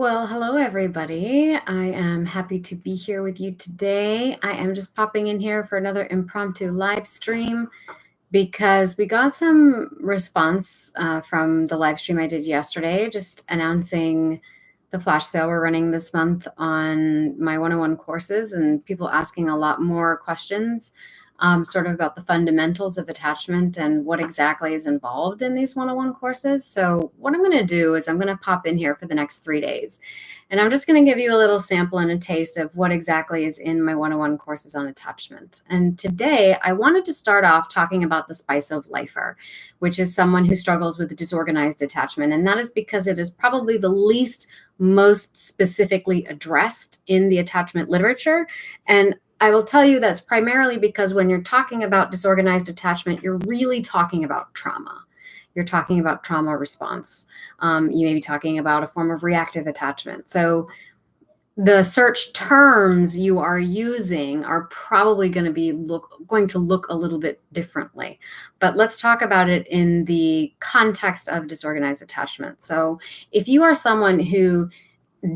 Well, hello, everybody. I am happy to be here with you today. I am just popping in here for another impromptu live stream because we got some response from the live stream I did yesterday, just announcing the flash sale we're running this month on my 101 courses, and people asking a lot more questions sort of about the fundamentals of attachment and what exactly is involved in these 101 courses. So what I'm going to do is I'm going to pop in here for the next 3 days. And I'm just going to give you a little sample and a taste of what exactly is in my 101 courses on attachment. And today I wanted to start off talking about the spice of lifer, which is someone who struggles with disorganized attachment. And that is because it is probably the least most specifically addressed in the attachment literature. And I will tell you that's primarily because when you're talking about disorganized attachment, you're really talking about trauma. You're talking about trauma response. You may be talking about a form of reactive attachment. So the search terms you are using are probably going to look a little bit differently. But let's talk about it in the context of disorganized attachment. So if you are someone who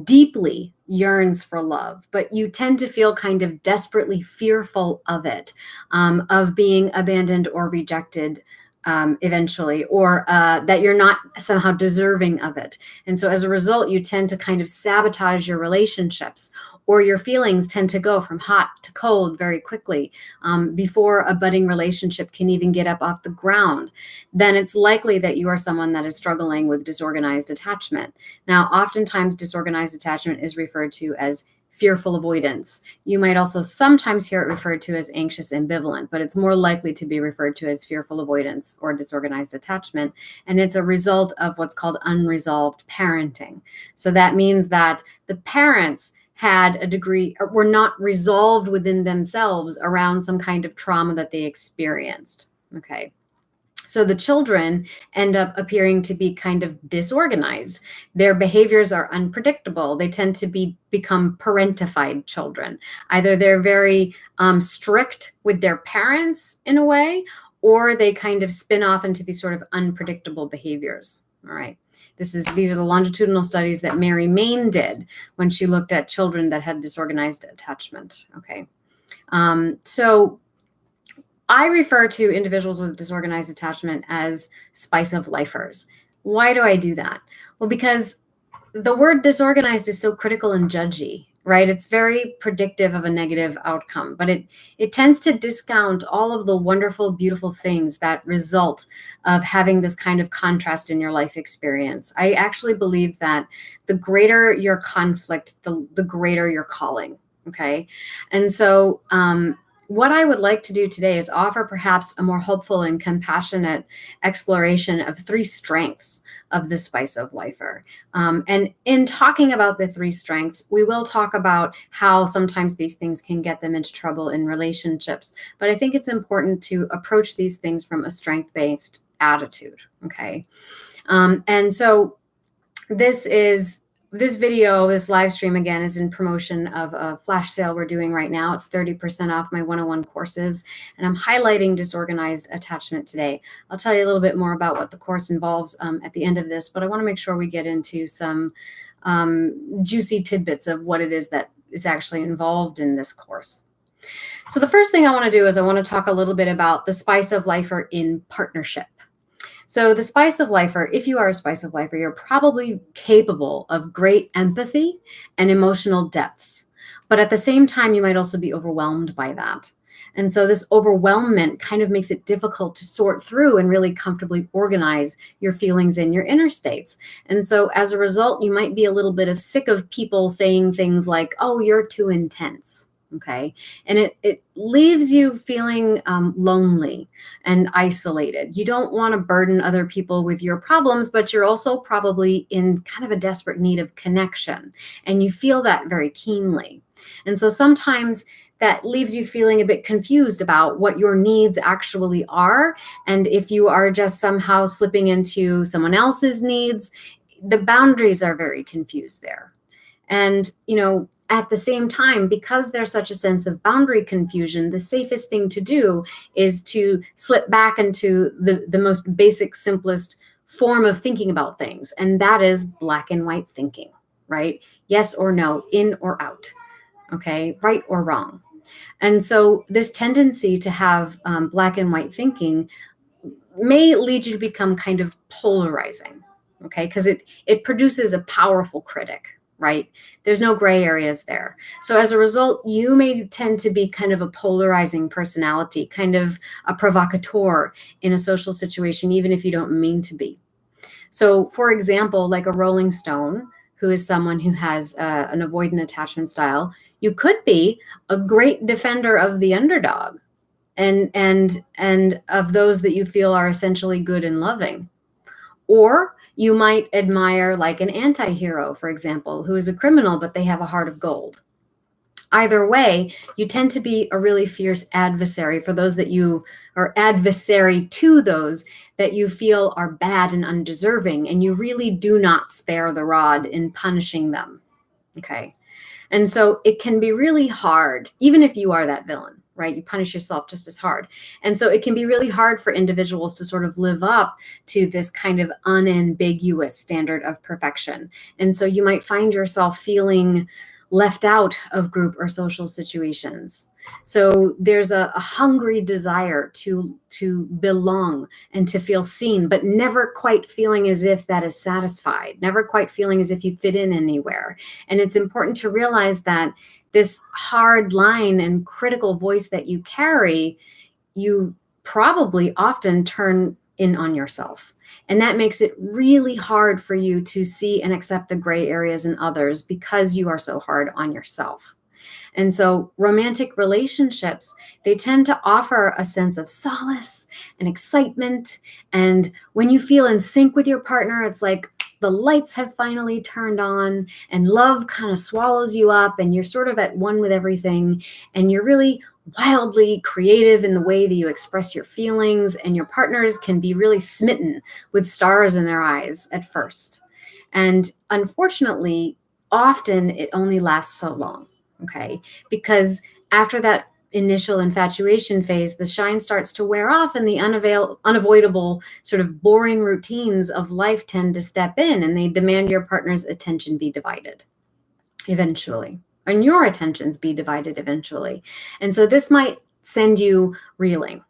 deeply yearns for love, but you tend to feel kind of desperately fearful of it, of being abandoned or rejected eventually, or that you're not somehow deserving of it. And so as a result, you tend to kind of sabotage your relationships, or your feelings tend to go from hot to cold very quickly before a budding relationship can even get up off the ground. Then it's likely that you are someone that is struggling with disorganized attachment. Now, oftentimes disorganized attachment is referred to as fearful avoidance. You might also sometimes hear it referred to as anxious-ambivalent, but it's more likely to be referred to as fearful avoidance or disorganized attachment. And it's a result of what's called unresolved parenting. So that means that the parents had a degree, or were not resolved within themselves around some kind of trauma that they experienced. Okay. So the children end up appearing to be kind of disorganized. Their behaviors are unpredictable. They tend to become parentified children. Either they're very strict with their parents in a way, or they kind of spin off into these sort of unpredictable behaviors. All right. These are the longitudinal studies that Mary Main did when she looked at children that had disorganized attachment. Okay. So I refer to individuals with disorganized attachment as spice of lifers. Why do I do that? Well, because the word disorganized is so critical and judgy, right? It's very predictive of a negative outcome, but it tends to discount all of the wonderful, beautiful things that result of having this kind of contrast in your life experience. I actually believe that the greater your conflict, the greater your calling. Okay. And so, what I would like to do today is offer perhaps a more hopeful and compassionate exploration of 3 strengths of the spice of lifer. And in talking about the 3 strengths, we will talk about how sometimes these things can get them into trouble in relationships. But I think it's important to approach these things from a strength-based attitude. Okay. And so this video, this live stream, again, is in promotion of a flash sale we're doing right now. It's 30% off my 101 courses, and I'm highlighting disorganized attachment today. I'll tell you a little bit more about what the course involves at the end of this, but I want to make sure we get into some juicy tidbits of what it is that is actually involved in this course. So the first thing I want to do is I want to talk a little bit about the spice of lifer in partnership. So the spice of lifer, if you are a spice of lifer, you're probably capable of great empathy and emotional depths. But at the same time, you might also be overwhelmed by that. And so this overwhelmment kind of makes it difficult to sort through and really comfortably organize your feelings and your inner states. And so as a result, you might be a little bit sick of people saying things like, oh, you're too intense. Okay. And it leaves you feeling lonely and isolated. You don't want to burden other people with your problems, but you're also probably in kind of a desperate need of connection. And you feel that very keenly. And so sometimes that leaves you feeling a bit confused about what your needs actually are. And if you are just somehow slipping into someone else's needs, the boundaries are very confused there. And, at the same time, because there's such a sense of boundary confusion, the safest thing to do is to slip back into the most basic, simplest form of thinking about things. And that is black and white thinking. right? Yes or no, in or out, okay? Right or wrong. And so this tendency to have black and white thinking may lead you to become kind of polarizing, okay? Because it produces a powerful critic, right? There's no gray areas there. So as a result, you may tend to be kind of a polarizing personality, kind of a provocateur in a social situation, even if you don't mean to be. So for example, like a Rolling Stone, who is someone who has an avoidant attachment style, you could be a great defender of the underdog, and of those that you feel are essentially good and loving. Or you might admire like an anti-hero, for example, who is a criminal, but they have a heart of gold. Either way, you tend to be a really fierce adversary for those that you are adversary to those that you feel are bad and undeserving, and you really do not spare the rod in punishing them. Okay. And so it can be really hard, even if you are that villain, right? You punish yourself just as hard. And so it can be really hard for individuals to sort of live up to this kind of unambiguous standard of perfection. And so you might find yourself feeling left out of group or social situations. So there's a hungry desire to belong and to feel seen, but never quite feeling as if that is satisfied, never quite feeling as if you fit in anywhere. And it's important to realize that this hard line and critical voice that you carry, you probably often turn in on yourself. And that makes it really hard for you to see and accept the gray areas in others because you are so hard on yourself. And so romantic relationships, they tend to offer a sense of solace and excitement. And when you feel in sync with your partner, it's like the lights have finally turned on and love kind of swallows you up and you're sort of at one with everything. And you're really wildly creative in the way that you express your feelings, and your partners can be really smitten with stars in their eyes at first. And unfortunately, often it only lasts so long. Okay. Because after that initial infatuation phase, the shine starts to wear off and the unavoidable sort of boring routines of life tend to step in, and they demand your partner's attention be divided eventually, and your attentions be divided eventually. And so this might send you reeling,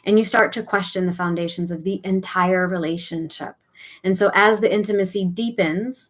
and you start to question the foundations of the entire relationship. And so as the intimacy deepens,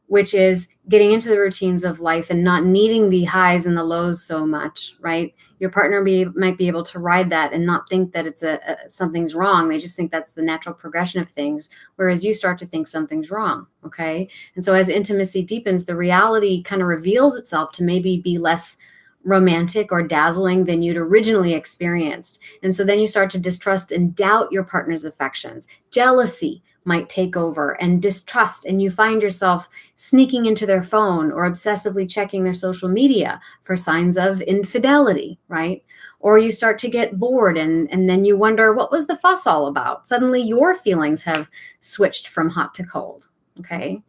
which is getting into the routines of life and not needing the highs and the lows so much, right? Your partner might be able to ride that and not think that it's something's wrong. They just think that's the natural progression of things, whereas you start to think something's wrong, okay? And so as intimacy deepens, the reality kind of reveals itself to maybe be less romantic or dazzling than you'd originally experienced. And so then you start to distrust and doubt your partner's affections. Jealousy might take over, and distrust, and you find yourself sneaking into their phone or obsessively checking their social media for signs of infidelity, right? Or you start to get bored, and then you wonder, what was the fuss all about? Suddenly your feelings have switched from hot to cold, okay?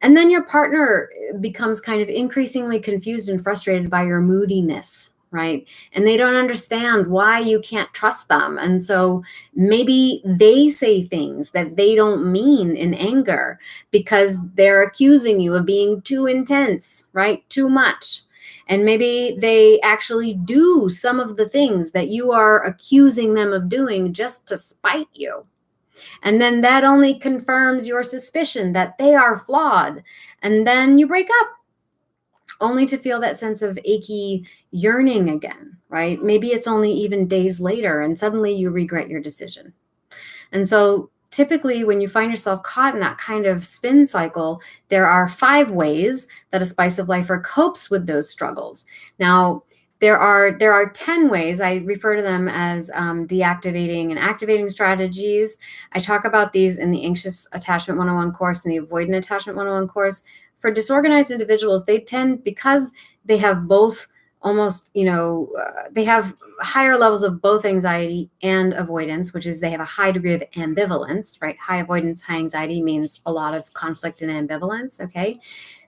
And then your partner becomes kind of increasingly confused and frustrated by your moodiness, right? And they don't understand why you can't trust them. And so maybe they say things that they don't mean in anger because they're accusing you of being too intense, right? Too much. And maybe they actually do some of the things that you are accusing them of doing just to spite you. And then that only confirms your suspicion that they are flawed. And then you break up, only to feel that sense of achy yearning again, right? Maybe it's only even days later, and suddenly you regret your decision. And so typically when you find yourself caught in that kind of spin cycle, there are 5 ways that a spice of lifer copes with those struggles. Now, there are 10 ways. I refer to them as deactivating and activating strategies. I talk about these in the Anxious Attachment 101 course and the Avoidant Attachment 101 course. For disorganized individuals, they tend, because they have both almost, they have higher levels of both anxiety and avoidance, which is they have a high degree of ambivalence, right? High avoidance, high anxiety means a lot of conflict and ambivalence, okay?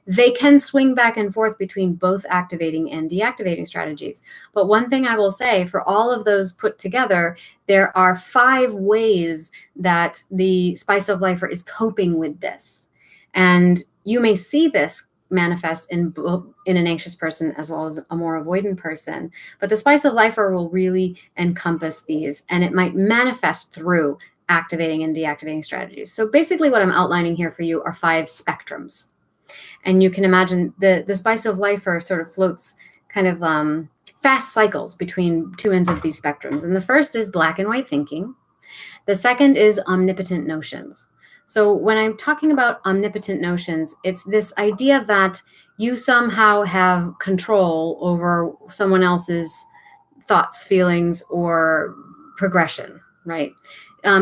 They can swing back and forth between both activating and deactivating strategies. But one thing I will say, for all of those put together, there are 5 ways that the spice of lifer is coping with this. And you may see this manifest in an anxious person as well as a more avoidant person. But the spice of lifer will really encompass these, and it might manifest through activating and deactivating strategies. So basically what I'm outlining here for you are 5 spectrums. And you can imagine the spice of lifer sort of floats kind of fast cycles between 2 ends of these spectrums. And the first is black and white thinking. The second is omnipotent notions. So when I'm talking about omnipotent notions, it's this idea that you somehow have control over someone else's thoughts, feelings, or progression, right?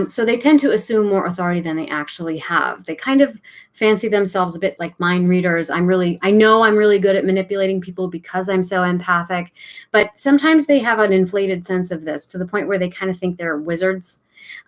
So they tend to assume more authority than they actually have. They kind of fancy themselves a bit like mind readers. I know I'm really good at manipulating people because I'm so empathic, but sometimes they have an inflated sense of this to the point where they kind of think they're wizards.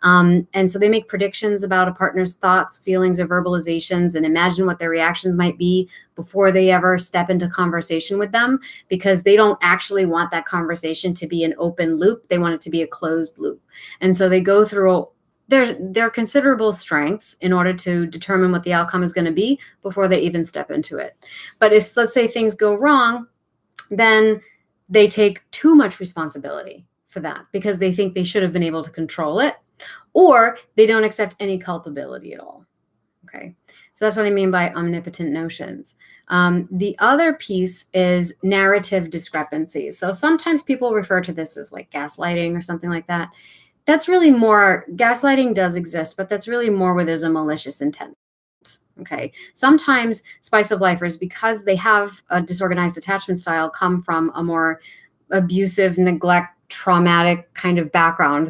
And so they make predictions about a partner's thoughts, feelings, or verbalizations and imagine what their reactions might be before they ever step into conversation with them, because they don't actually want that conversation to be an open loop. They want it to be a closed loop. And so they go through their considerable strengths in order to determine what the outcome is going to be before they even step into it. But if, let's say, things go wrong, then they take too much responsibility for that because they think they should have been able to control it, or they don't accept any culpability at all. Okay, so that's what I mean by omnipotent notions. The other piece is narrative discrepancies. So sometimes people refer to this as like gaslighting or something like that. That's really more, gaslighting does exist, but that's really more where there's a malicious intent. Okay, sometimes spice of lifers, because they have a disorganized attachment style, come from a more abusive, neglect, traumatic kind of background.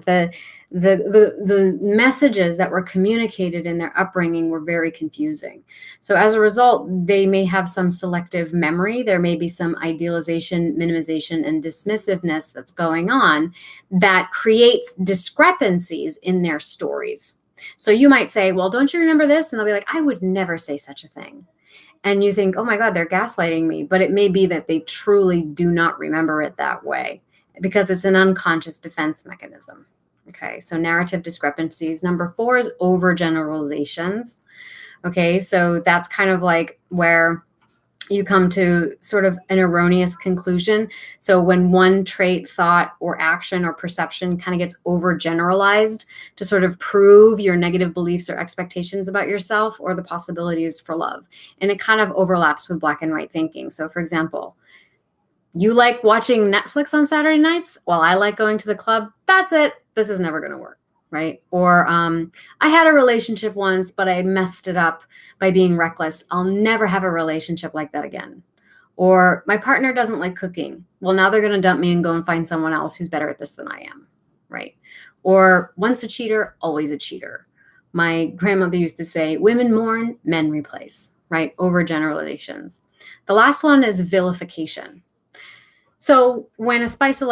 The messages that were communicated in their upbringing were very confusing. So as a result, they may have some selective memory. There may be some idealization, minimization, and dismissiveness that's going on that creates discrepancies in their stories. So you might say, well, don't you remember this? And they'll be like, I would never say such a thing. And you think, oh my God, they're gaslighting me. But it may be that they truly do not remember it that way because it's an unconscious defense mechanism. Okay, so narrative discrepancies. Number 4 is overgeneralizations. Okay, so that's kind of like where you come to sort of an erroneous conclusion. So when one trait, thought, or action or perception kind of gets overgeneralized to sort of prove your negative beliefs or expectations about yourself or the possibilities for love. And it kind of overlaps with black and white thinking. So for example, you like watching Netflix on Saturday nights? Well, I like going to the club. That's it. This is never going to work, right? Or I had a relationship once, but I messed it up by being reckless. I'll never have a relationship like that again. Or my partner doesn't like cooking. Well, now they're going to dump me and go and find someone else who's better at this than I am, right? Or once a cheater, always a cheater. My grandmother used to say, women mourn, men replace, right? Overgeneralizations. The last one is vilification. So when a spice of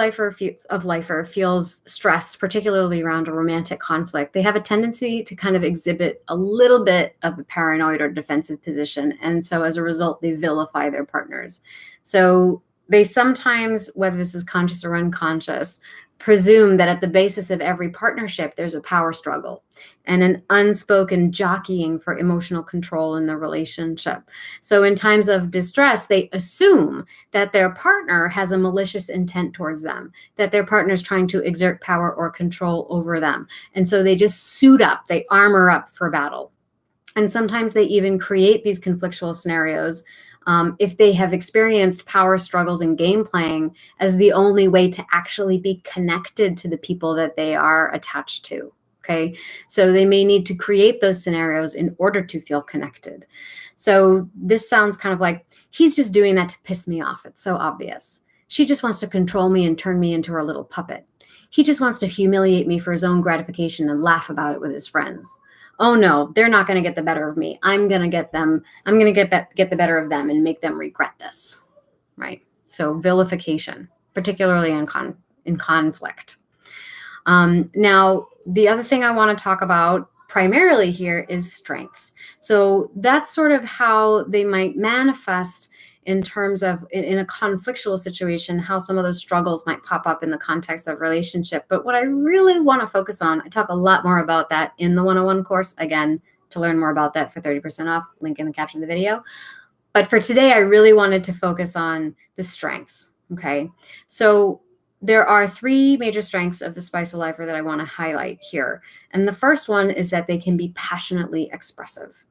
lifer feels stressed, particularly around a romantic conflict, they have a tendency to kind of exhibit a little bit of a paranoid or defensive position. And so as a result, they vilify their partners. So they sometimes, whether this is conscious or unconscious, presume that at the basis of every partnership, there's a power struggle and an unspoken jockeying for emotional control in the relationship. So in times of distress, they assume that their partner has a malicious intent towards them, that their partner is trying to exert power or control over them. And so they just suit up, they armor up for battle. And sometimes they even create these conflictual scenarios if they have experienced power struggles and game playing as the only way to actually be connected to the people that they are attached to. Okay, so they may need to create those scenarios in order to feel connected. So this sounds kind of like, he's just doing that to piss me off. It's so obvious. She just wants to control me and turn me into her little puppet. He just wants to humiliate me for his own gratification and laugh about it with his friends. Oh no, they're not going to get the better of me. I'm going to get them. I'm going to get the better of them and make them regret this, right? So vilification, particularly in conflict. Now, the other thing I want to talk about primarily here is strengths. So that's sort of how they might manifest in terms of in a conflictual situation, how some of those struggles might pop up in the context of relationship. But what I really want to focus on, I talk a lot more about that in the 101 course. Again, to learn more about that for 30% off, link in the caption of the video. But for today, I really wanted to focus on the strengths, okay? So there are 3 major strengths of the spice of lifer that I want to highlight here. And the first one is that they can be passionately expressive.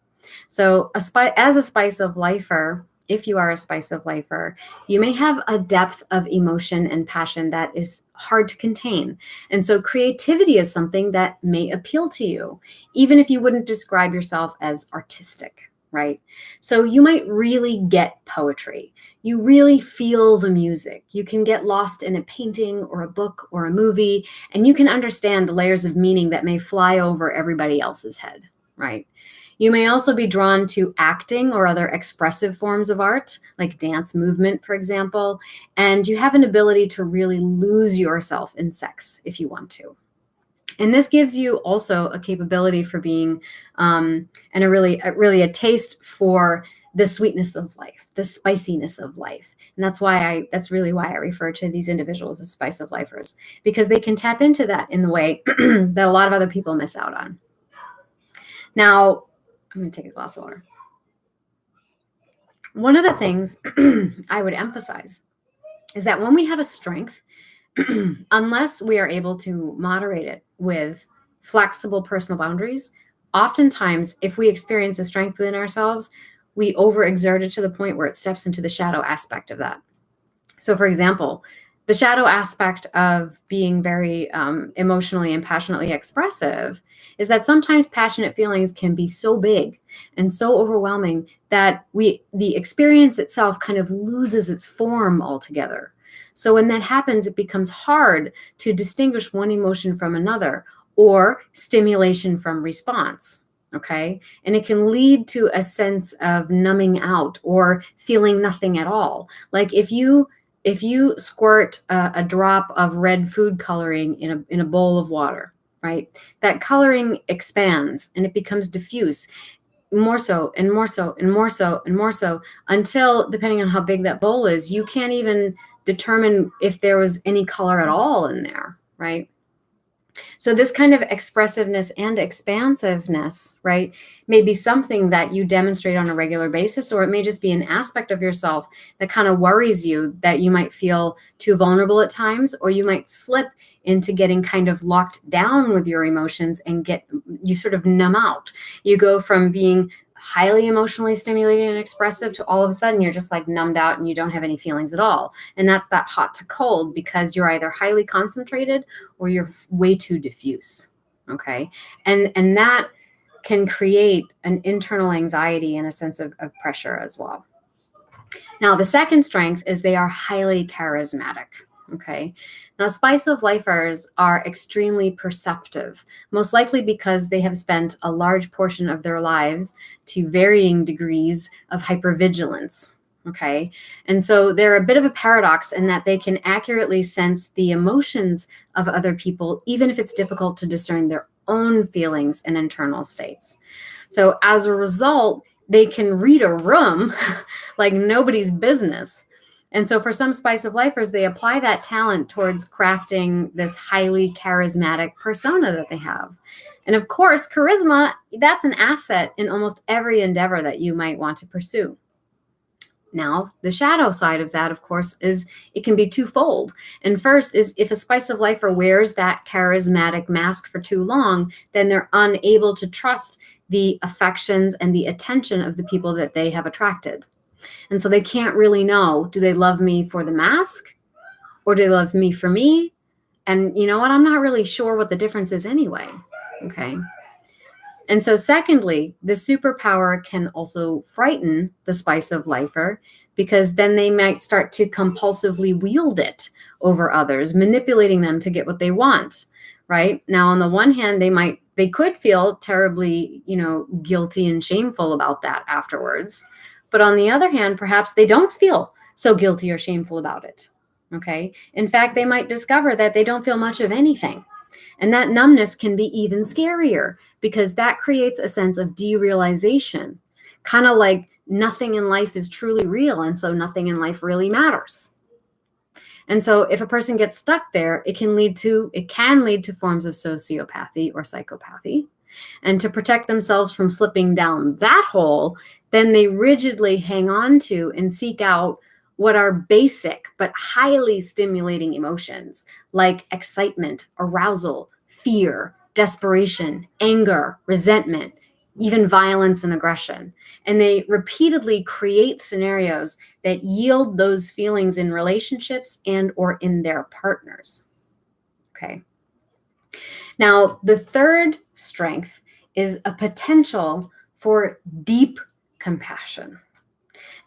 So as a spice of lifer, if you are a spice of lifer, you may have a depth of emotion and passion that is hard to contain. And so creativity is something that may appeal to you, even if you wouldn't describe yourself as artistic, right? So you might really get poetry. You really feel the music. You can get lost in a painting or a book or a movie, and you can understand the layers of meaning that may fly over everybody else's head, right? You may also be drawn to acting or other expressive forms of art, like dance movement, for example, and you have an ability to really lose yourself in sex if you want to. And this gives you also a capability for being, and a taste for the sweetness of life, the spiciness of life. And that's really why I refer to these individuals as spice of lifers, because they can tap into that in the way that a lot of other people miss out on. Now, I'm going to take a glass of water. One of the things I would emphasize is that when we have a strength, unless we are able to moderate it with flexible personal boundaries, oftentimes if we experience a strength within ourselves, we overexert it to the point where it steps into the shadow aspect of that. So for example, the shadow aspect of being very emotionally and passionately expressive is that sometimes passionate feelings can be so big and so overwhelming that the experience itself kind of loses its form altogether. So when that happens, it becomes hard to distinguish one emotion from another or stimulation from response, okay? And it can lead to a sense of numbing out or feeling nothing at all. Like if you squirt a drop of red food coloring in a bowl of water, right? That coloring expands and it becomes diffuse, more so and more so and more so and more so, until, depending on how big that bowl is, you can't even determine if there was any color at all in there, right? So this kind of expressiveness and expansiveness, right, may be something that you demonstrate on a regular basis, or it may just be an aspect of yourself that kind of worries you, that you might feel too vulnerable at times, or you might slip into getting kind of locked down with your emotions and you sort of numb out. You go from being highly emotionally stimulated and expressive to all of a sudden you're just like numbed out and you don't have any feelings at all. And that's that hot to cold, because you're either highly concentrated or you're way too diffuse. Okay. And that can create an internal anxiety and a sense of pressure as well. Now, the second strength is they are highly charismatic. Okay. Now, spice of lifers are extremely perceptive, most likely because they have spent a large portion of their lives to varying degrees of hypervigilance. Okay. And so they're a bit of a paradox in that they can accurately sense the emotions of other people, even if it's difficult to discern their own feelings and internal states. So as a result, they can read a room like nobody's business. And so for some spice of lifers, they apply that talent towards crafting this highly charismatic persona that they have. And of course, charisma, that's an asset in almost every endeavor that you might want to pursue. Now, the shadow side of that, of course, is it can be twofold. And first is if a spice of lifer wears that charismatic mask for too long, then they're unable to trust the affections and the attention of the people that they have attracted. And so they can't really know, do they love me for the mask or do they love me for me? And you know what? I'm not really sure what the difference is anyway. Okay. And so secondly, the superpower can also frighten the spice of lifer, because then they might start to compulsively wield it over others, manipulating them to get what they want, right? Now, on the one hand, they could feel terribly, guilty and shameful about that afterwards. But on the other hand, perhaps they don't feel so guilty or shameful about it. Okay. In fact, they might discover that they don't feel much of anything. And that numbness can be even scarier, because that creates a sense of derealization, kind of like nothing in life is truly real. And so nothing in life really matters. And so if a person gets stuck there, it can lead to forms of sociopathy or psychopathy. And to protect themselves from slipping down that hole, then they rigidly hang on to and seek out what are basic but highly stimulating emotions like excitement, arousal, fear, desperation, anger, resentment, even violence and aggression. And they repeatedly create scenarios that yield those feelings in relationships and or in their partners. Okay. Now, the third strength is a potential for deep compassion.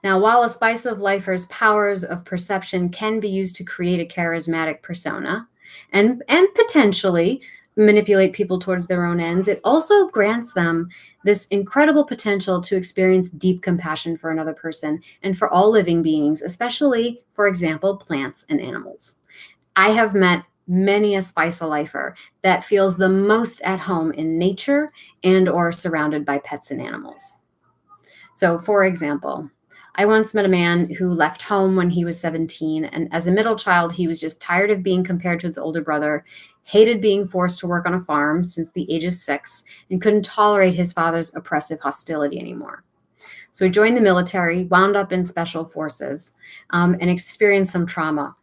Now, while a spice of lifer's powers of perception can be used to create a charismatic persona and potentially manipulate people towards their own ends, it also grants them this incredible potential to experience deep compassion for another person and for all living beings, especially, for example, plants and animals. I have met many a spice of lifer that feels the most at home in nature and or surrounded by pets and animals. So, for example, I once met a man who left home when he was 17, and as a middle child, he was just tired of being compared to his older brother, hated being forced to work on a farm since the age of 6, and couldn't tolerate his father's oppressive hostility anymore. So he joined the military, wound up in special forces, and experienced some trauma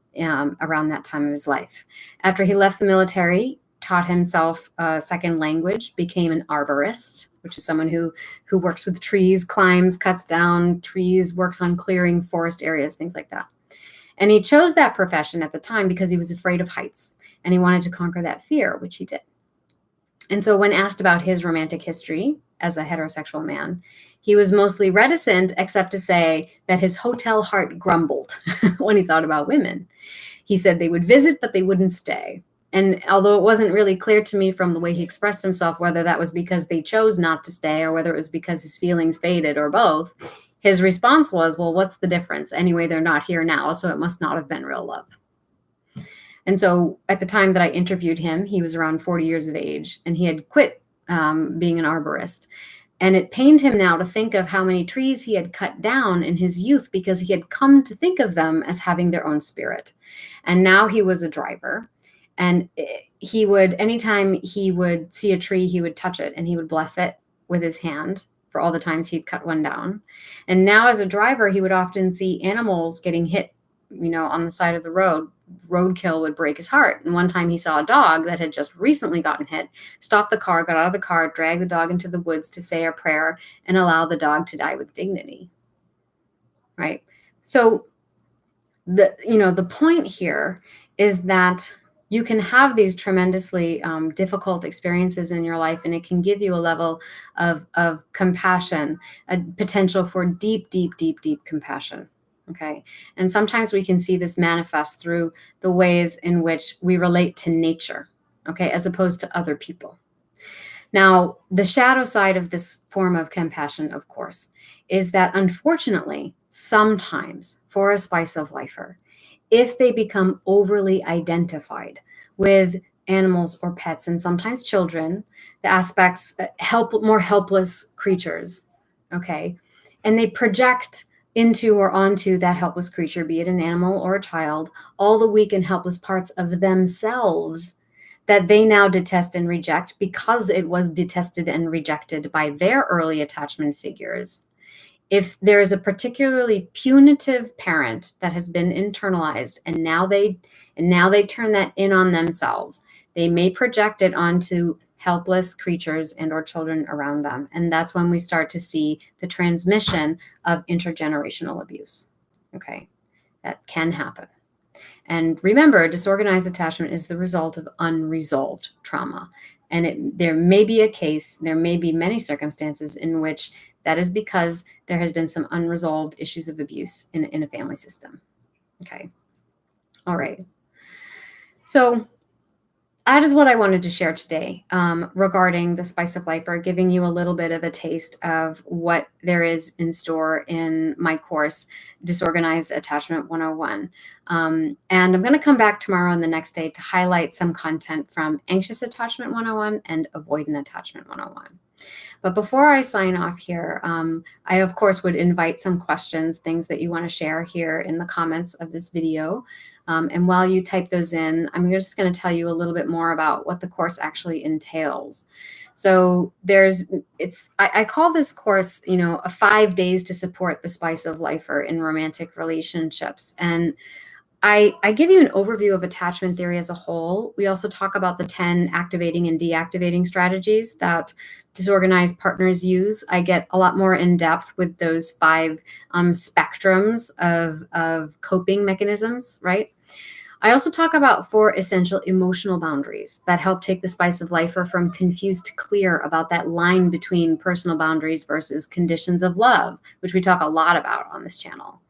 around that time of his life. After he left the military, taught himself a second language, became an arborist, which is someone who works with trees, climbs, cuts down trees, works on clearing forest areas, things like that. And he chose that profession at the time because he was afraid of heights and he wanted to conquer that fear, which he did. And so when asked about his romantic history as a heterosexual man, he was mostly reticent, except to say that his hotel heart grumbled when he thought about women. He said they would visit, but they wouldn't stay. And although it wasn't really clear to me from the way he expressed himself whether that was because they chose not to stay or whether it was because his feelings faded or both, his response was, well, what's the difference? Anyway, they're not here now, so it must not have been real love. And so at the time that I interviewed him, he was around 40 years of age, and he had quit being an arborist. And it pained him now to think of how many trees he had cut down in his youth because he had come to think of them as having their own spirit. And now he was a driver. And he would, anytime he would see a tree, he would touch it and he would bless it with his hand for all the times he'd cut one down. And now as a driver, he would often see animals getting hit, on the side of the road. Roadkill would break his heart. And one time he saw a dog that had just recently gotten hit, stopped the car, got out of the car, dragged the dog into the woods to say a prayer and allow the dog to die with dignity. Right? So the point here is that you can have these tremendously difficult experiences in your life, and it can give you a level of compassion, a potential for deep, deep, deep, deep compassion. Okay. And sometimes we can see this manifest through the ways in which we relate to nature, okay, as opposed to other people. Now, the shadow side of this form of compassion, of course, is that unfortunately, sometimes for a spice of lifer, if they become overly identified with animals or pets, and sometimes children, the aspects that more helpless creatures, okay, and they project into or onto that helpless creature, be it an animal or a child, all the weak and helpless parts of themselves that they now detest and reject because it was detested and rejected by their early attachment figures. If there is a particularly punitive parent that has been internalized and now they turn that in on themselves, they may project it onto helpless creatures and or children around them. And that's when we start to see the transmission of intergenerational abuse. Okay, that can happen. And remember, disorganized attachment is the result of unresolved trauma. And there may be many circumstances in which that is because there has been some unresolved issues of abuse in a family system. Okay. All right. So that is what I wanted to share today regarding the spice of life, or giving you a little bit of a taste of what there is in store in my course, Disorganized Attachment 101. And I'm going to come back tomorrow and the next day to highlight some content from Anxious Attachment 101 and Avoidant Attachment 101. But before I sign off here, I, of course, would invite some questions, things that you want to share here in the comments of this video. And while you type those in, I'm just going to tell you a little bit more about what the course actually entails. So I call this course, a 5 days to support the spice of lifer in romantic relationships. And I give you an overview of attachment theory as a whole. We also talk about the 10 activating and deactivating strategies that disorganized partners use. I get a lot more in depth with those 5 spectrums of coping mechanisms, right? I also talk about 4 essential emotional boundaries that help take the spice of lifer from confused to clear about that line between personal boundaries versus conditions of love, which we talk a lot about on this channel.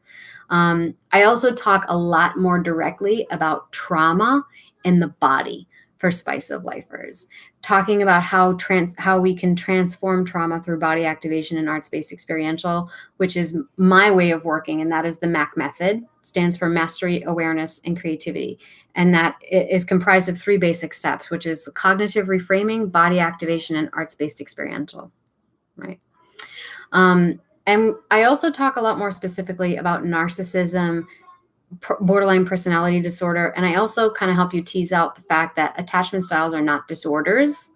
I also talk a lot more directly about trauma in the body for spice of lifers, talking about how we can transform trauma through body activation and arts-based experiential, which is my way of working, and that is the MAC method. It stands for mastery, awareness, and creativity, and that is comprised of 3 basic steps, which is the cognitive reframing, body activation, and arts-based experiential, right? And I also talk a lot more specifically about narcissism, borderline personality disorder, and I also kind of help you tease out the fact that attachment styles are not disorders.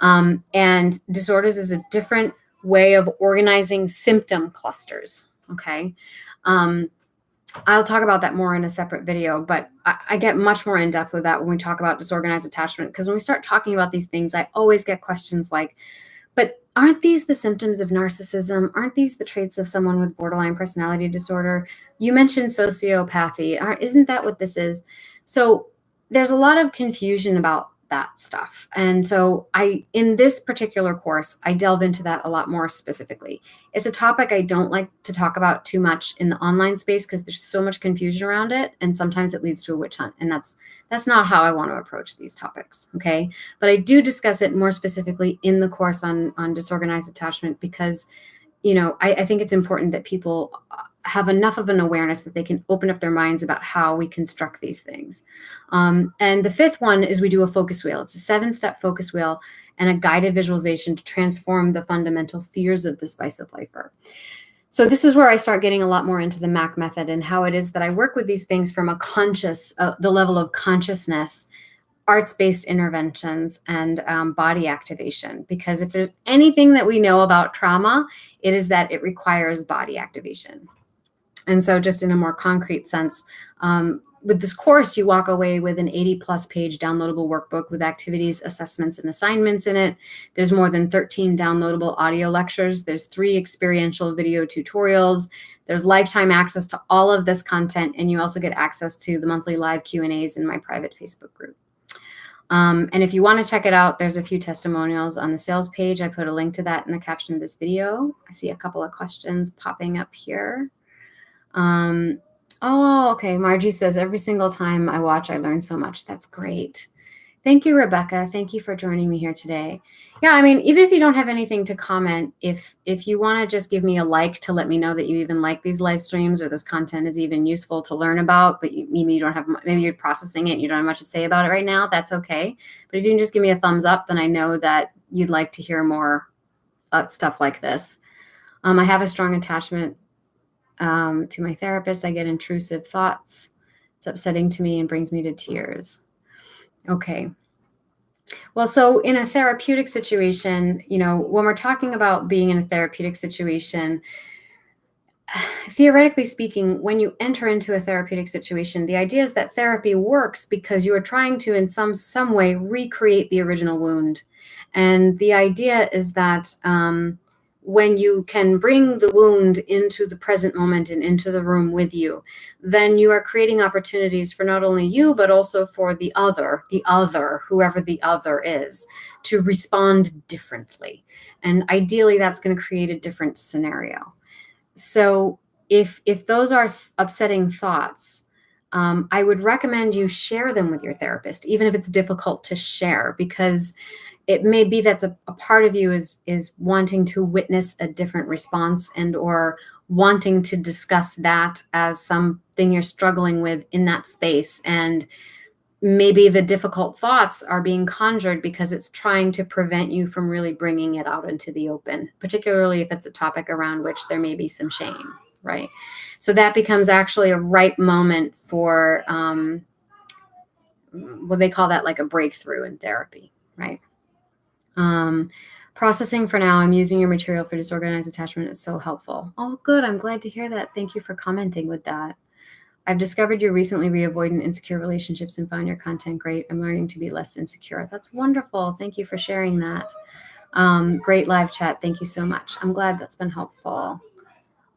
And disorders is a different way of organizing symptom clusters, okay? I'll talk about that more in a separate video, but I get much more in depth with that when we talk about disorganized attachment, because when we start talking about these things, I always get questions like, but aren't these the symptoms of narcissism? Aren't these the traits of someone with borderline personality disorder? You mentioned sociopathy. Isn't that what this is? So there's a lot of confusion about that stuff. And so in this particular course, I delve into that a lot more specifically. It's a topic I don't like to talk about too much in the online space because there's so much confusion around it. And sometimes it leads to a witch hunt. And that's not how I want to approach these topics. Okay. But I do discuss it more specifically in the course on disorganized attachment because, I think it's important that people have enough of an awareness that they can open up their minds about how we construct these things. And the 5th one is we do a focus wheel. It's a 7-step focus wheel and a guided visualization to transform the fundamental fears of the spice of lifer. So this is where I start getting a lot more into the MAC method and how it is that I work with these things from the level of consciousness, arts-based interventions, and body activation. Because if there's anything that we know about trauma, it is that it requires body activation. And so just in a more concrete sense, with this course, you walk away with an 80+ page downloadable workbook with activities, assessments, and assignments in it. There's more than 13 downloadable audio lectures. There's 3 experiential video tutorials. There's lifetime access to all of this content. And you also get access to the monthly live Q&As in my private Facebook group. And if you want to check it out, there's a few testimonials on the sales page. I put a link to that in the caption of this video. I see a couple of questions popping up here. Oh, okay. Margie says, every single time I watch, I learn so much. That's great. Thank you, Rebecca. Thank you for joining me here today. Yeah, I mean, even if you don't have anything to comment, if you want to just give me a like to let me know that you even like these live streams or this content is even useful to learn about, but maybe you're processing it, you don't have much to say about it right now, that's okay. But if you can just give me a thumbs up, then I know that you'd like to hear more stuff like this. I have a strong attachment to my therapist. I get intrusive thoughts. It's upsetting to me and brings me to tears. Okay. Well, so in a therapeutic situation, when we're talking about being in a therapeutic situation, theoretically speaking, when you enter into a therapeutic situation, the idea is that therapy works because you are trying to, in some way, recreate the original wound. And the idea is that when you can bring the wound into the present moment and into the room with you, then you are creating opportunities for not only you, but also for the other, whoever the other is, to respond differently. And ideally, that's going to create a different scenario. So if those are upsetting thoughts, I would recommend you share them with your therapist, even if it's difficult to share, because it may be that a part of you is wanting to witness a different response and or wanting to discuss that as something you're struggling with in that space. And maybe the difficult thoughts are being conjured because it's trying to prevent you from really bringing it out into the open, particularly if it's a topic around which there may be some shame, right? So that becomes actually a ripe moment for, well, they call that like a breakthrough in therapy, right? Processing for now. I'm using your material for disorganized attachment. It's so helpful. Oh, good. I'm glad to hear that. Thank you for commenting with that. I've discovered you're recently avoidant insecure relationships and found your content great. I'm learning to be less insecure. That's wonderful. Thank you for sharing that. Great live chat. Thank you so much. I'm glad that's been helpful.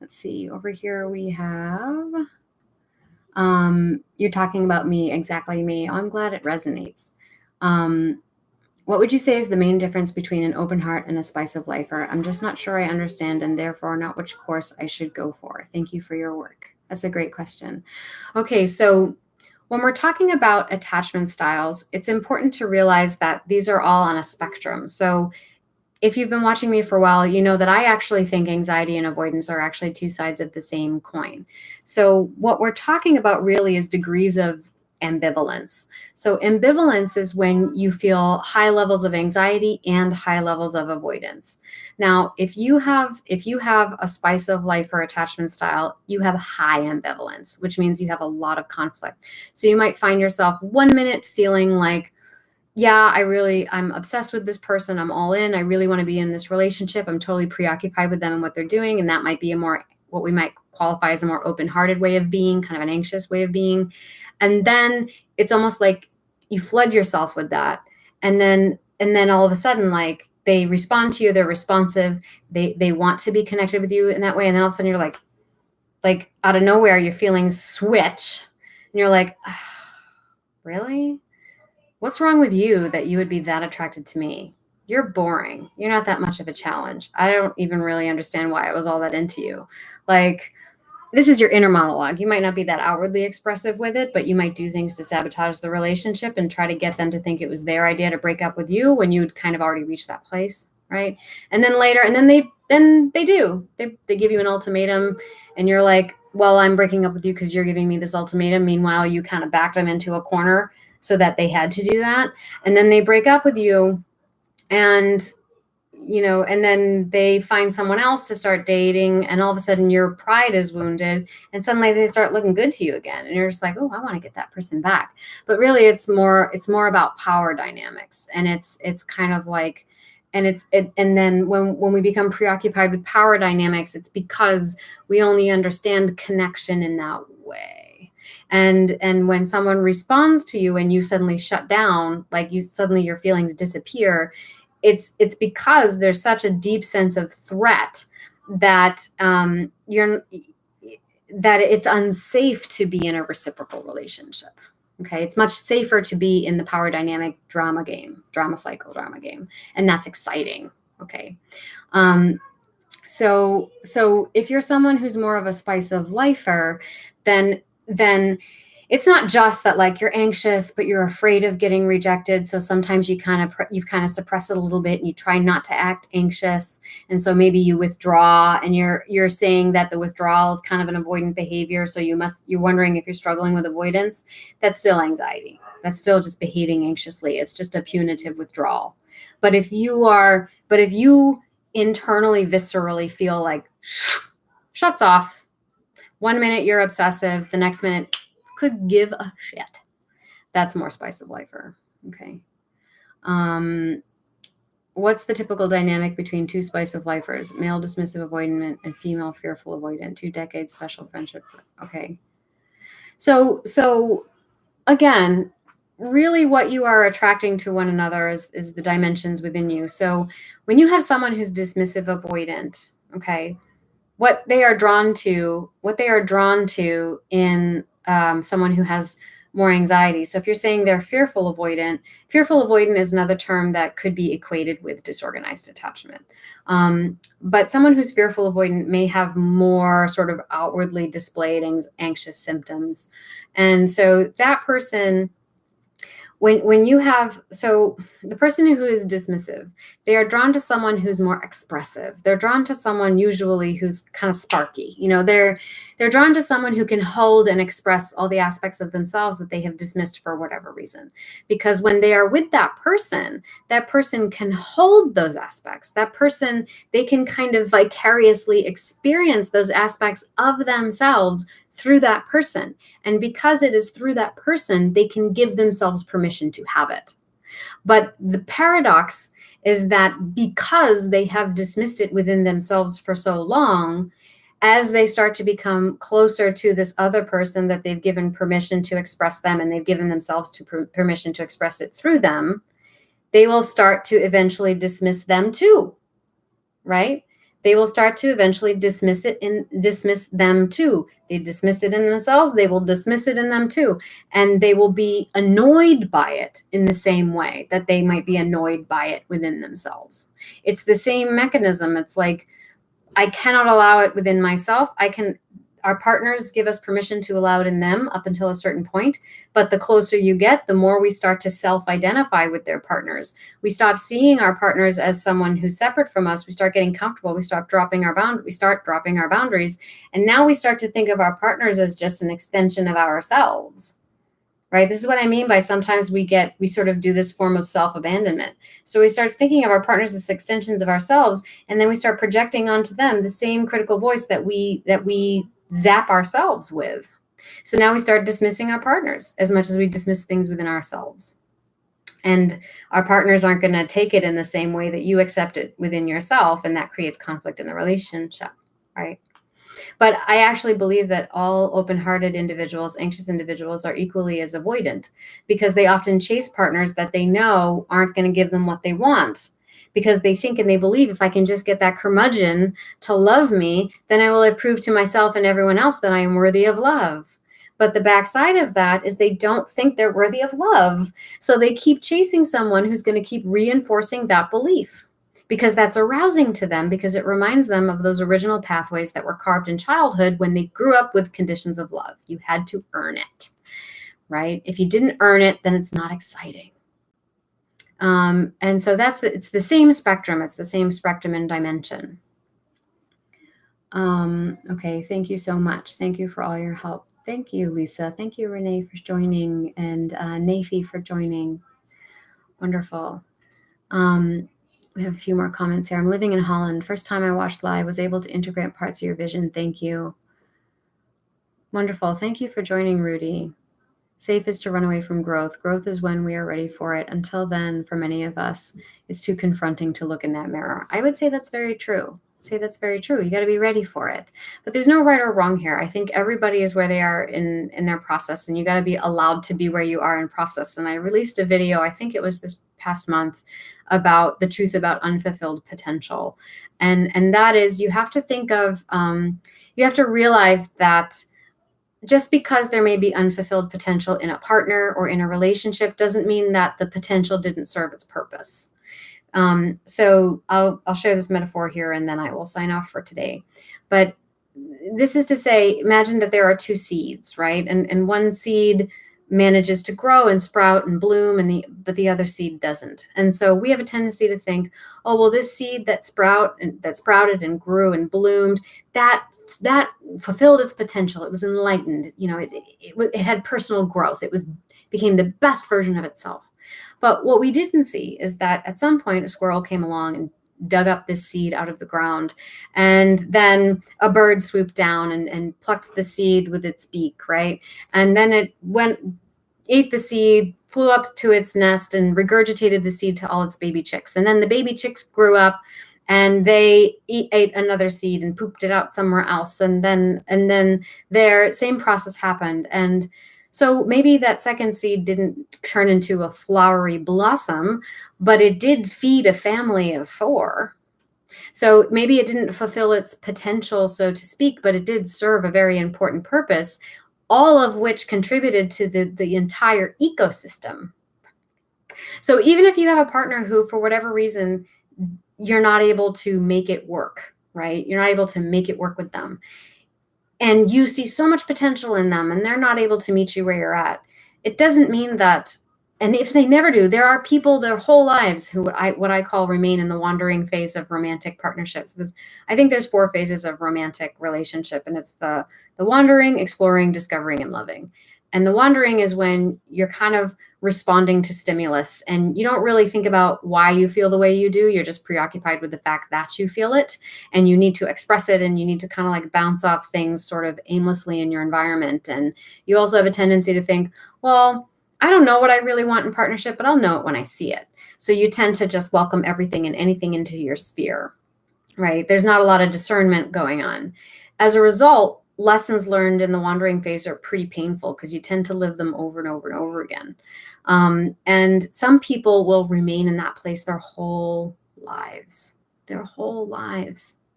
Let's see. Over here we have, you're talking about me, exactly me. Oh, I'm glad it resonates. What would you say is the main difference between an open heart and a spice of lifer? I'm just not sure I understand and therefore not which course I should go for. Thank you for your work. That's a great question. Okay, so when we're talking about attachment styles, it's important to realize that these are all on a spectrum. So if you've been watching me for a while, you know that I actually think anxiety and avoidance are actually two sides of the same coin. So what we're talking about really is degrees of ambivalence. So ambivalence is when you feel high levels of anxiety and high levels of avoidance. Now, if you have a spice of life or attachment style, you have high ambivalence, which means you have a lot of conflict. So you might find yourself 1 minute feeling like, yeah, I'm obsessed with this person. I'm all in. I really want to be in this relationship. I'm totally preoccupied with them and what they're doing. And that might be what we might qualify as a more open-hearted way of being, kind of an anxious way of being. And then it's almost like you flood yourself with that. And then all of a sudden, like, they respond to you, they're responsive. They want to be connected with you in that way. And then all of a sudden you're like out of nowhere, your feelings switch and you're like, really? What's wrong with you that you would be that attracted to me? You're boring. You're not that much of a challenge. I don't even really understand why I was all that into you. Like, this is your inner monologue. You might not be that outwardly expressive with it, but you might do things to sabotage the relationship and try to get them to think it was their idea to break up with you when you'd kind of already reached that place, right? And then later, and then they do. They give you an ultimatum and you're like, well, I'm breaking up with you because you're giving me this ultimatum. Meanwhile, you kind of backed them into a corner so that they had to do that. And then they break up with you and and then they find someone else to start dating, and all of a sudden your pride is wounded, and suddenly they start looking good to you again, and you're just like, oh, I want to get that person back. But really, it's more about power dynamics, and it's kind of like, and and then when we become preoccupied with power dynamics, it's because we only understand connection in that way. And when someone responds to you and you suddenly shut down, like your feelings disappear, it's because there's such a deep sense of threat that it's unsafe to be in a reciprocal relationship. Okay, it's much safer to be in the power dynamic drama game, and that's exciting. Okay, so if you're someone who's more of a spice of lifer, then it's not just that, like, you're anxious, but you're afraid of getting rejected. So sometimes you kind of suppress it a little bit and you try not to act anxious. And so maybe you withdraw, and you're saying that the withdrawal is kind of an avoidant behavior. So you're wondering if you're struggling with avoidance. That's still anxiety. That's still just behaving anxiously. It's just a punitive withdrawal. But if you internally, viscerally feel like shuts off, 1 minute you're obsessive, the next minute could give a shit, that's more spice of lifer. Okay. What's the typical dynamic between two spice of lifers, male dismissive avoidant and female fearful avoidant? 2 decades special friendship. Okay. So again, really what you are attracting to one another is the dimensions within you. So when you have someone who's dismissive avoidant, okay, what they are drawn to in someone who has more anxiety. So if you're saying they're fearful avoidant is another term that could be equated with disorganized attachment. But someone who's fearful avoidant may have more sort of outwardly displayed anxious symptoms. And so that person, when you have, so the person who is dismissive, they are drawn to someone who's more expressive. They're drawn to someone usually who's kind of sparky. They're drawn to someone who can hold and express all the aspects of themselves that they have dismissed for whatever reason. Because when they are with that person can hold those aspects. That person, they can kind of vicariously experience those aspects of themselves through that person. And because it is through that person, they can give themselves permission to have it. But the paradox is that because they have dismissed it within themselves for so long, as they start to become closer to this other person that they've given permission to express them, and they've given themselves to permission to express it through them, they will start to eventually dismiss them too, right? They will start to eventually dismiss them too. They dismiss it in themselves, they will dismiss it in them too. And they will be annoyed by it in the same way that they might be annoyed by it within themselves. It's the same mechanism. It's like, I cannot allow it within myself. Our partners give us permission to allow it in them up until a certain point. But the closer you get, the more we start to self-identify with their partners. We stop seeing our partners as someone who's separate from us. We start getting comfortable. We start dropping our boundaries. And now we start to think of our partners as just an extension of ourselves. Right? This is what I mean by sometimes we sort of do this form of self-abandonment. So we start thinking of our partners as extensions of ourselves, and then we start projecting onto them the same critical voice that we zap ourselves with. So now we start dismissing our partners as much as we dismiss things within ourselves. And our partners aren't going to take it in the same way that you accept it within yourself, and that creates conflict in the relationship, right? But I actually believe that all open-hearted individuals, anxious individuals, are equally as avoidant, because they often chase partners that they know aren't going to give them what they want, because they think and they believe, if I can just get that curmudgeon to love me, then I will have proved to myself and everyone else that I am worthy of love. But the backside of that is they don't think they're worthy of love. So they keep chasing someone who's going to keep reinforcing that belief, because that's arousing to them, because it reminds them of those original pathways that were carved in childhood when they grew up with conditions of love. You had to earn it, right? If you didn't earn it, then it's not exciting. And so it's the same spectrum. It's the same spectrum and dimension. Okay, thank you so much. Thank you for all your help. Thank you, Lisa. Thank you, Renee, for joining, and Nafi for joining. Wonderful. We have a few more comments here. I'm living in Holland. First time I watched live, was able to integrate parts of your vision. Thank you. Wonderful. Thank you for joining, Rudy. Safe is to run away from growth. Growth is when we are ready for it. Until then, for many of us, it's too confronting to look in that mirror. I would say that's very true. You got to be ready for it. But there's no right or wrong here. I think everybody is where they are in their process, and you got to be allowed to be where you are in process. And I released a video, I think it was this past month, about the truth about unfulfilled potential. And that is, you have to think of, you have to realize that just because there may be unfulfilled potential in a partner or in a relationship doesn't mean that the potential didn't serve its purpose. So I'll share this metaphor here, and then I will sign off for today. But this is to say, imagine that there are two seeds, right? And one seed manages to grow and sprout and bloom, but the other seed doesn't. And so we have a tendency to think, oh, well, this seed that sprouted and grew and bloomed, that fulfilled its potential. It was enlightened. It had personal growth. Became the best version of itself. But what we didn't see is that at some point a squirrel came along and dug up this seed out of the ground, and then a bird swooped down and plucked the seed with its beak, right? And then it ate the seed, flew up to its nest, and regurgitated the seed to all its baby chicks. And then the baby chicks grew up, and they ate another seed and pooped it out somewhere else. And then their same process happened. And so maybe that second seed didn't turn into a flowery blossom, but it did feed a family of 4. So maybe it didn't fulfill its potential, so to speak, but it did serve a very important purpose, all of which contributed to the entire ecosystem. So even if you have a partner who, for whatever reason, you're not able to make it work, right? You're not able to make it work with them, and you see so much potential in them, and they're not able to meet you where you're at, it doesn't mean that, and if they never do, there are people their whole lives who what I call remain in the wandering phase of romantic partnerships. Because I think there's 4 phases of romantic relationship, and it's the wandering, exploring, discovering, and loving. And the wandering is when you're kind of responding to stimulus, and you don't really think about why you feel the way you do. You're just preoccupied with the fact that you feel it, and you need to express it, and you need to kind of like bounce off things sort of aimlessly in your environment. And you also have a tendency to think, well, I don't know what I really want in partnership, but I'll know it when I see it. So you tend to just welcome everything and anything into your sphere, right? There's not a lot of discernment going on. As a result, lessons learned in the wandering phase are pretty painful because you tend to live them over and over and over again. And some people will remain in that place their whole lives.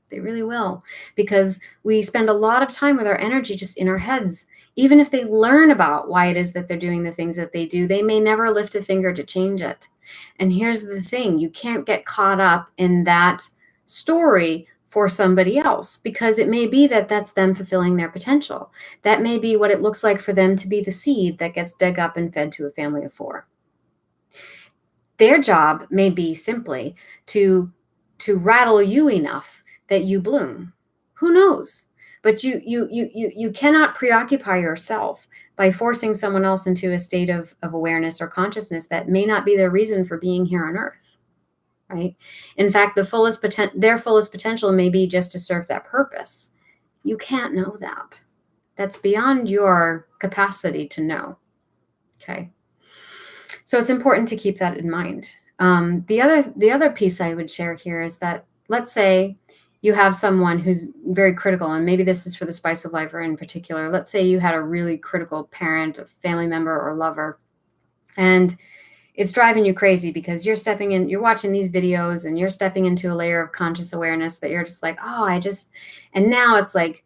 They really will, because we spend a lot of time with our energy just in our heads. Even if they learn about why it is that they're doing the things that they do, they may never lift a finger to change it. And here's the thing, you can't get caught up in that story for somebody else, because it may be that that's them fulfilling their potential. That may be what it looks like for them to be the seed that gets dug up and fed to a family of 4. Their job may be simply to rattle you enough that you bloom. Who knows? But you cannot preoccupy yourself by forcing someone else into a state of awareness or consciousness that may not be their reason for being here on earth, right? In fact, their fullest potential may be just to serve that purpose. You can't know that. That's beyond your capacity to know, okay? So it's important to keep that in mind. The other piece I would share here is that, let's say you have someone who's very critical, and maybe this is for the spice of life or in particular. Let's say you had a really critical parent, a family member, or lover, and it's driving you crazy because you're watching these videos and you're stepping into a layer of conscious awareness that you're just like, and now it's like,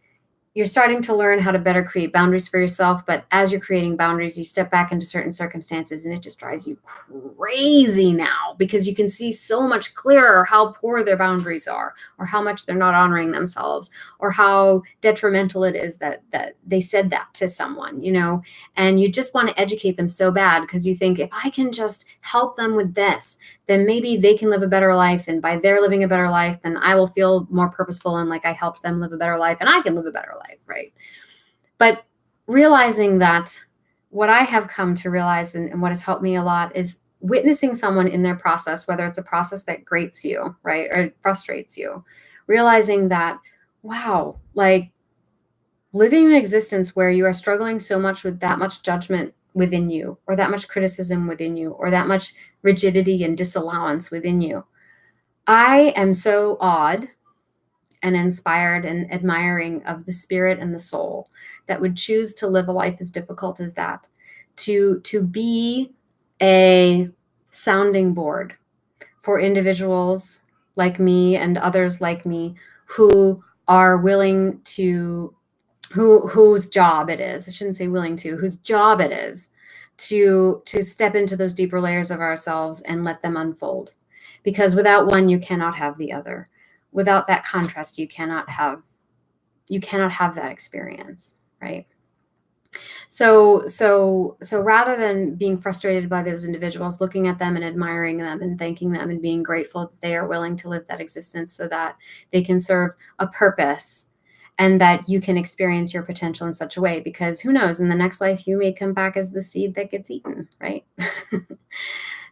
you're starting to learn how to better create boundaries for yourself. But as you're creating boundaries, you step back into certain circumstances and it just drives you crazy now, because you can see so much clearer how poor their boundaries are, or how much they're not honoring themselves, or how detrimental it is that they said that to someone, and you just want to educate them so bad because you think, if I can just help them with this, then maybe they can live a better life. And by their living a better life, then I will feel more purposeful and like I helped them live a better life, and I can live a better life, right? But realizing that, what I have come to realize, and what has helped me a lot, is witnessing someone in their process, whether it's a process that grates you, right, or frustrates you, realizing that, wow, like living an existence where you are struggling so much with that much judgment within you, or that much criticism within you, or that much rigidity and disallowance within you. I am so awed and inspired and admiring of the spirit and the soul that would choose to live a life as difficult as that, to be a sounding board for individuals like me and others like me who are willing to, whose job it is, I shouldn't say willing to, whose job it is to step into those deeper layers of ourselves and let them unfold. Because without one, you cannot have the other. Without that contrast, you cannot have that experience, right? So rather than being frustrated by those individuals, looking at them and admiring them and thanking them and being grateful that they are willing to live that existence so that they can serve a purpose, and that you can experience your potential in such a way, because who knows, in the next life, you may come back as the seed that gets eaten, right?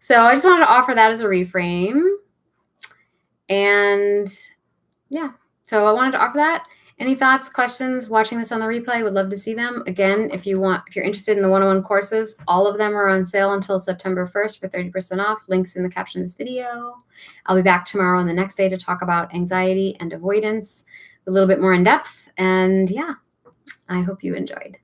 So I just wanted to offer that as a reframe. And yeah, so I wanted to offer that. Any thoughts, questions, watching this on the replay? I would love to see them. Again, if you're interested in the 101 courses, all of them are on sale until September 1st for 30% off. Links in the caption of this video. I'll be back tomorrow and the next day to talk about anxiety and avoidance a little bit more in depth. And yeah, I hope you enjoyed.